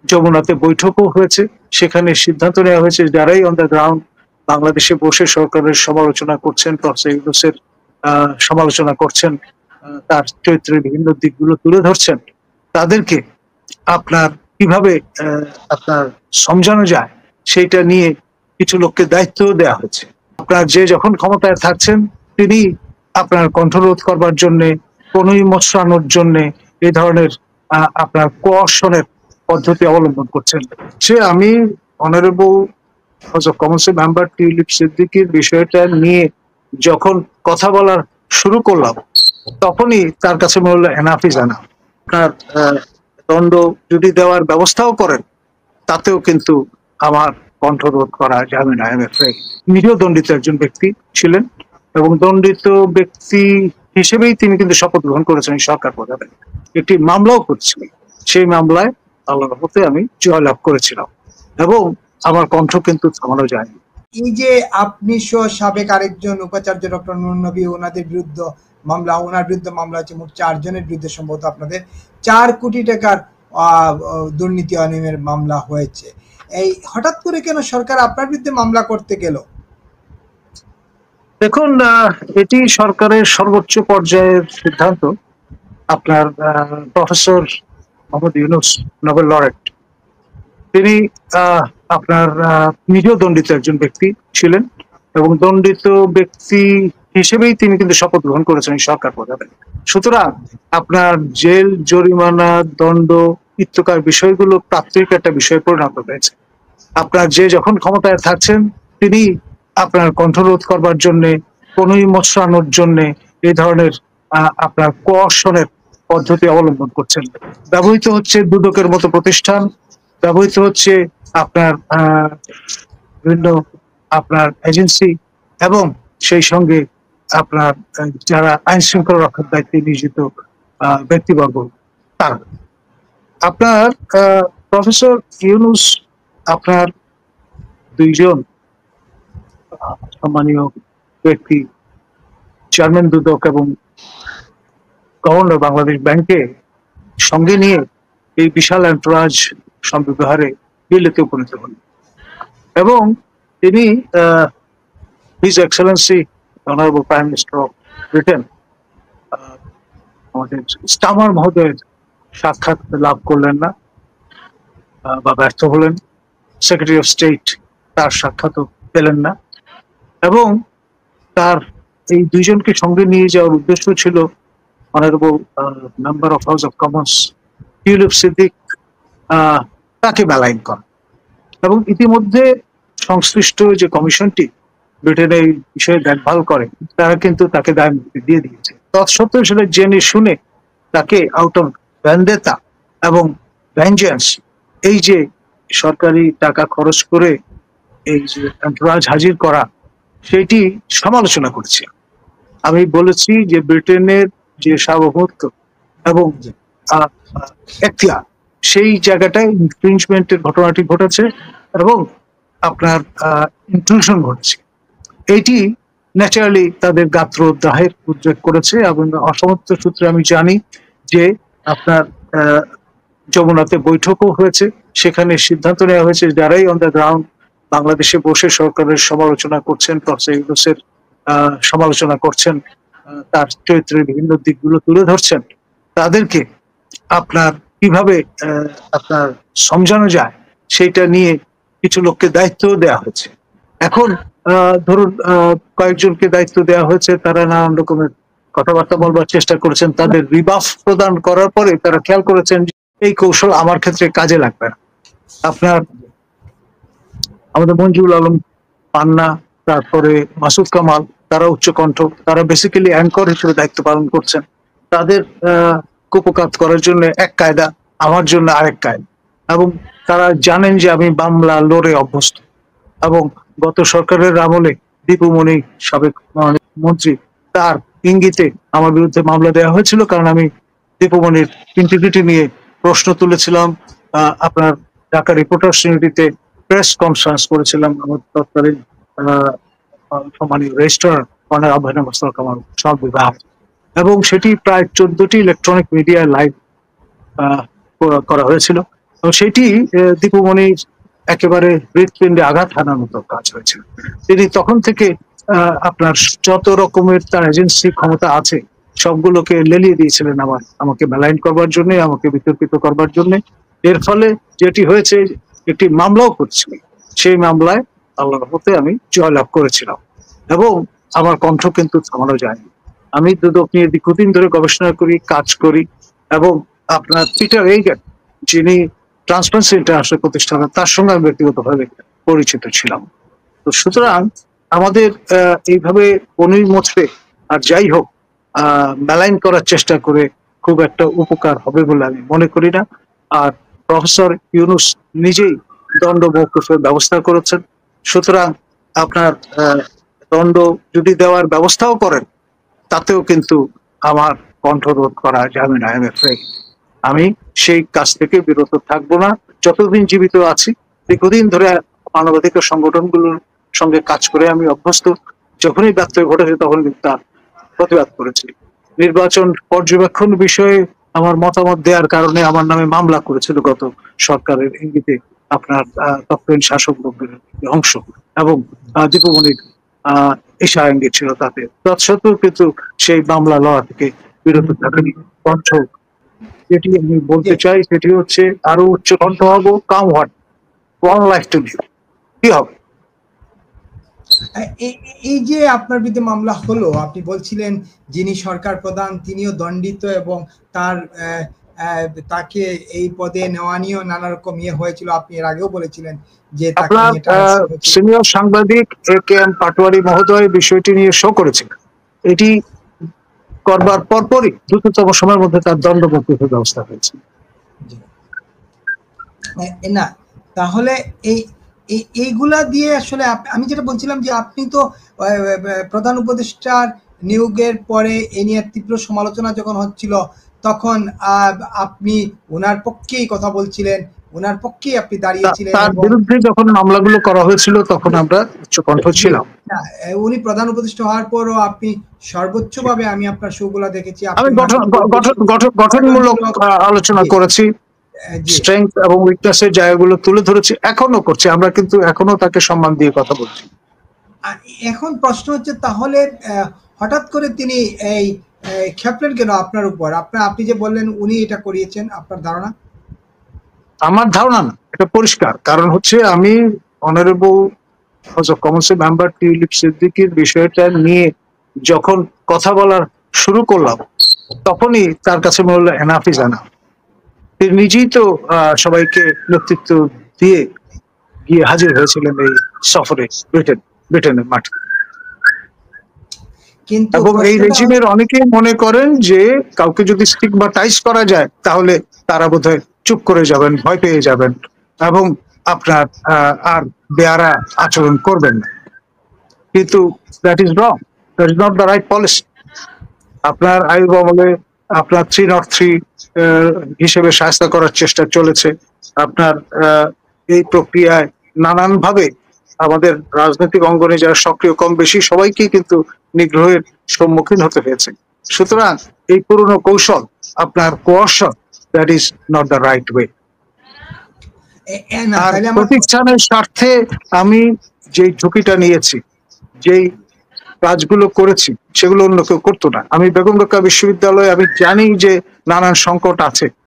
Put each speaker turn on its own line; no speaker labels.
যমুনাতে বৈঠকও হয়েছে, সেখানে সিদ্ধান্ত নেওয়া হয়েছে যারাই অন দ্য গ্রাউন্ড বাংলাদেশে বসে সরকারের সমালোচনা করছেন, প্রফেসর ইউনূসের সমালোচনা করছেন, তার চরিত্রের বিভিন্ন দিকগুলো তুলে ধরছেন, তাদেরকে আপনার কিভাবে আপনার সমঝানো যায় সেইটা নিয়ে কিছু লোককে দায়িত্ব দেওয়া হয়েছে। আপনার যে যখন ক্ষমতায় থাকছেন তিনি আপনার কণ্ঠরোধ করবার জন্য, কোনোই মশরানোর জন্য এই ধরনের আপনার কোঅর্শনের পদ্ধতি অবলম্বন করছেন। সে আমি অনারেবল হাউস অফ কমন্সের মেম্বার টিউলিপ সিদ্দিকীর বিষয়টা নিয়ে যখন কথা বলার শুরু করলাম তখনই তার কাছে মনে হলো এনাফ ইজ এনাফ। আপনার দণ্ড যদি দেওয়ার ব্যবস্থাও করেন তাতেও কিন্তু আমার কণ্ঠরোধ করা যাবে না। নিজেও দণ্ডিত একজন ব্যক্তি ছিলেন এবং দণ্ডিত ব্যক্তি হিসেবেই তিনি কিন্তু শপথ গ্রহণ করেছেন সরকার প্রধানের। একটি মামলাও করছিলেন, সেই মামলায় আল্লাহর রহমতে আমি জয়লাভ করেছিলাম এবং আমার কণ্ঠ কিন্তু থামানো যায়নি।
এই যে আপনি সহ সাবেক আরেকজন উপাচার্য ডক্টর নুরুন নবী, ওনার বিরুদ্ধে মামলা হচ্ছে মোট 4 জনের বিরুদ্ধে, সম্ভবত আপনাদের 4 কোটি টাকার দুর্নীতি অনিয়মের মামলা হয়েছে। এই হঠাৎ করে কেন সরকার আপনার বিরুদ্ধে মামলা করতে গেল?
দেখুন, এটি সরকারের সর্বোচ্চ পর্যায়ের সিদ্ধান্ত। আপনার professor Mohammad Yunus, Nobel laureate, তিনি আপনার নিজেও দণ্ডিত একজন ব্যক্তি ছিলেন এবং দণ্ডিত ব্যক্তি হিসেবেই তিনি কিন্তু শপথ গ্রহণ করেছেন সরকার প্রধানের। সুতরাং আপনার জেল, জরিমানা, দণ্ড ইত্যকার বিষয়গুলো প্রাত্যহিক একটা বিষয়ে পরিণত হয়েছে। আপনার যে যখন ক্ষমতায় থাকছেন তিনি আপনার কণ্ঠরোধ করবার জন্য, কোনোই মশরানোর জন্য এই ধরনের আপনার কোঅর্শনের পদ্ধতি অবলম্বন করছেন। ব্যবহৃত হচ্ছে দুদকের মতো প্রতিষ্ঠান, ব্যবহৃত হচ্ছে আপনার বিভিন্ন আপনার এজেন্সি এবং সেই সঙ্গে আপনার যারা আইন শৃঙ্খলা রক্ষার দায়িত্বে নিয়োজিত ব্যক্তিবর্গ তারা। আপনার প্রফেসর ইউনূস আপনার 2 জন সম্মানীয় ব্যক্তি, চেয়ারম্যান দুদক এবং গভর্নর বাংলাদেশ ব্যাংকে সঙ্গে নিয়ে এই বিশাল এন্টোরাজ সম্বিবহারে বিলেতে উপনীত হন এবং তিনি his Excellency honourable prime minister of Britain আমাদের স্টামার মহোদয়ের সাক্ষাৎ লাভ করলেন না বা ব্যর্থ হলেন। সেক্রেটারি অফ স্টেট তার সাক্ষাৎও পেলেন না এবং তার এই 2 জনকে সঙ্গে নিয়ে যাওয়ার উদ্দেশ্য ছিল honourable member of house of Commons tulip Siddique তাকে বেলাইন করা। এবং ইতিমধ্যে সংশ্লিষ্ট যে কমিশনটি ব্রিটেনে এই বিষয়ে দেখভাল করে তারা কিন্তু তাকে দায় মুক্তি দিয়ে দিয়েছে। তৎসত্ত্বেও সেটা জেনে শুনে তাকে আউট অফ ভ্যান্ডেতা এবং ভেঞ্জেন্স, এই যে সরকারি টাকা খরচ করে এই যে এন্টোরাজ হাজির করা, সেটি সমালোচনা করছে। আমি বলেছি যে ব্রিটেনের যে সার্বভৌমত্ব এবং এখতিয়ার, সেই জায়গাটায় ইনফ্রিঞ্জমেন্টের ঘটনাটি ঘটেছে এবং আপনার ইন্ট্রুশন ঘটেছে। এইটি ন্যাচারালি তাদের গাত্রদাহের উদ্রেক করেছে এবং অসমর্থ সূত্রে আমি জানি যে আপনার যমুনাতে বৈঠকও হয়েছে, সেখানে সিদ্ধান্ত নেওয়া হয়েছে যারাই অন দ্য গ্রাউন্ড বাংলাদেশে বসে সরকারের সমালোচনা করছেন, প্রফেসর ইউনূসের সমালোচনা করছেন, তার চরিত্রের বিভিন্ন দিকগুলো তুলে ধরছেন, তাদেরকে আপনার কিভাবে আপনার সমঝানো যায় সেইটা নিয়ে কিছু লোককে দায়িত্ব দেওয়া হয়েছে। এখন ধরুন কয়েকজনকে দায়িত্ব দেওয়া হয়েছে, তারা নানান রকমের কথাবার্তা বলবার চেষ্টা করেছেন, তাদের রিবাফ প্রদান করার পরে তারা খেয়াল করেছেন যে এই কৌশল আমার ক্ষেত্রে কাজে লাগবে না। আপনার আমাদের মঞ্জুরুল আলম পান্না, তারপরে মাসুদ কামাল, তারা উচ্চকণ্ঠ, তারা বেসিক্যালি অ্যাঙ্কর হিসেবে দায়িত্ব পালন করছেন। তাদের কুপকাত করার জন্য এক কায়দা, আমার জন্য আরেক কায়দা, এবং তারা জানেন যে আমি মামলা লড়ে অভ্যস্ত এবং গত সরকারের আমলে দীপুমণি সাবেক মন্ত্রী, তার ইঙ্গিতে আমার বিরুদ্ধে মামলা দেওয়া হয়েছিল কারণ আমি দীপুমণির ইন্টিগ্রিটি নিয়ে প্রশ্ন তুলেছিলাম। আপনার ঢাকা রিপোর্টার্স ইউনিটিতে প্রেস কনফারেন্স করেছিলাম আমার তৎকালীন সম্মানীয় রেজিস্ট্রার কর্নেল আবহাওয়া মোস্তফা কামাল সব বিভাগ, এবং সেটি প্রায় 14টি ইলেকট্রনিক মিডিয়া লাইভ করা হয়েছিল তো সেটি দীপুমণির একেবারে হৃৎপিণ্ডে আঘাত হানার মতো কাজ হয়েছিল। তিনি তখন থেকে আপনার যত রকমের তার এজেন্সি ক্ষমতা আছে সবগুলোকে লেলিয়ে দিয়েছিলেন আমাকে মেলাইন করবার জন্য, আমাকে বিতর্কিত করবার জন্য। এর ফলে যেটি হয়েছে, একটি মামলাও করছিল। সেই মামলায় আল্লাহর রহমতে আমি জয়লাভ করেছিলাম এবং আমার কণ্ঠ কিন্তু থামানো যায়নি। আমি দুদক নিয়ে দীর্ঘদিন ধরে গবেষণা করি, কাজ করি এবং আপনার পিটার এইগার, যিনি ট্রান্সপারেন্সি ইন্টারন্যাশনাল প্রতিষ্ঠাতা, তার সঙ্গে আমি ব্যক্তিগতভাবে পরিচিত ছিলাম। তো সুতরাং আমাদের এইভাবে পনির মথে আর যাই হোক মেলাইন করার চেষ্টা করে খুব একটা উপকার হবে বলে আমি মনে করি না। আর প্রফেসর ইউনুস নিজেই দণ্ড মওকুফের ব্যবস্থা করেছেন। সুতরাং আপনার দণ্ড যদি দেওয়ার ব্যবস্থাও করেন, তাতেও কিন্তু আমার কণ্ঠরোধ করা যাবে না। আমি সেই কাজ থেকে বিরত থাকবো না যতদিন জীবিত আছি। দীর্ঘদিন ধরে মানবাধিকার সংগঠনগুলোর সঙ্গে কাজ করে আমি অভ্যস্ত। যখনই ব্যত্যয় ঘটেছে তখন কিন্তু তার প্রতিবাদ করেছি। নির্বাচন পর্যবেক্ষণ বিষয়ে আমার মতামত দেওয়ার কারণে আমার নামে মামলা করেছিল গত সরকারের ইঙ্গিতে আপনার তৎকালীন শাসক বর্গের অংশ, এবং দীপুমণির ইশারা ইঙ্গিত ছিল তাতে। তৎসত্ত্বেও কিন্তু সেই মামলা লড়া থেকে বিরত থাকেনি। কণ্ঠ যেটি আমি বলতে চাই সেটি হচ্ছে আরো উচ্চ কণ্ঠ হবো। Come what, one life to live, কি হবে।
এই যে আপনার বিরুদ্ধে মামলা হলো, আপনি বলছিলেন যিনি সরকার প্রধান তিনিও দণ্ডিত এবং তার তাকে এই পদে নেওয়া নিয়েও নানা রকম হয়েছিল। আপনি এর আগেও বলেছিলেন যে
আপনার সিনিয়র সাংবাদিক এ.কে.এম. পাটোয়ারি মহোদয় বিষয়টি নিয়ে শো করেছেন। এটি করবার পরপরই দ্রুততম সময়ের মধ্যে তার দণ্ড মওকুফের ব্যবস্থা হয়েছে।
না, তাহলে এইগুলা দিয়ে আসলে আমি যেটা বলছিলাম যে আপনি তো প্রধান উপদেষ্টার নিয়োগের পরে এ নিয়ে তীব্র সমালোচনা যখন হচ্ছিল তখন আপনি ওনার পক্ষেই কথা বলছিলেন, ওনার পক্ষেই আপনি দাঁড়িয়েছিলেন।
তার বিরুদ্ধে যখন মামলাগুলো করা হয়েছিল তখন আমরা উচ্চকণ্ঠ ছিলাম।
উনি প্রধান উপদেষ্টা হওয়ার পরও আপনি সর্বোচ্চভাবে, আমি আপনার শোগুলা দেখেছি,
আমি গঠনমূলক আলোচনা করেছি, স্ট্রেংথ এবং উইকনেসের জায়গাগুলো তুলে ধরেছি, এখনো করছি। আমরা কিন্তু এখনো তাকে সম্মান দিয়ে কথা বলছি।
এখন প্রশ্ন হচ্ছে তাহলে হঠাৎ করে তিনি এই খেপলেন কেন আপনার উপর? আপনি যে বললেন উনি এটা করিয়েছেন, আপনার ধারণা?
আমার ধারণা না, এটা পরিষ্কার। কারণ হচ্ছে আমি অনারেবল হাউস অফ কমন্সের মেম্বার টিউলিপ সিদ্দিকীর বিষয়টা নিয়ে যখন কথা বলার শুরু করলাম তখনই তার কাছে মনে হলো এনাফ ইজ এনাফ। তিনি নিজেই তো সবাইকে নেতৃত্ব দিয়ে গিয়ে হাজির হয়েছিলেন এই সফরে ব্রিটেনের মাঠে। এবং এই রেজিমের অনেকেই মনে করেন যে কাউকে যদি স্টিগমাটাইজ করা যায় তাহলে তারা বোধহয় চুপ করে যাবেন, ভয় পেয়ে যাবেন এবং আপনার আর বেয়ারা আচরণ করবেন না। কিন্তু that is wrong, that is not the right policy. আপনার আইয়ুব আমলে আপনার 303 হিসেবে শায়েস্তা করার চেষ্টা চলেছে। আপনার এই প্রক্রিয়ায় নানানভাবে আমাদের রাজনৈতিক অঙ্গনে যারা সক্রিয় কম বেশি সবাইকে কিন্তু নিগ্রহের সম্মুখীন হতে হয়েছে। সুতরাং এই পুরনো কৌশল, আপনার coercion, that is not the right way. আর প্রতিষ্ঠানের স্বার্থে আমি যে ঝুঁকিটা নিয়েছি, যেই কাজগুলো করেছি সেগুলো অন্য কেউ করতো না। আমি বেগম রোকেয়া বিশ্ববিদ্যালয়ে আমি জানি যে নানান সংকট আছে,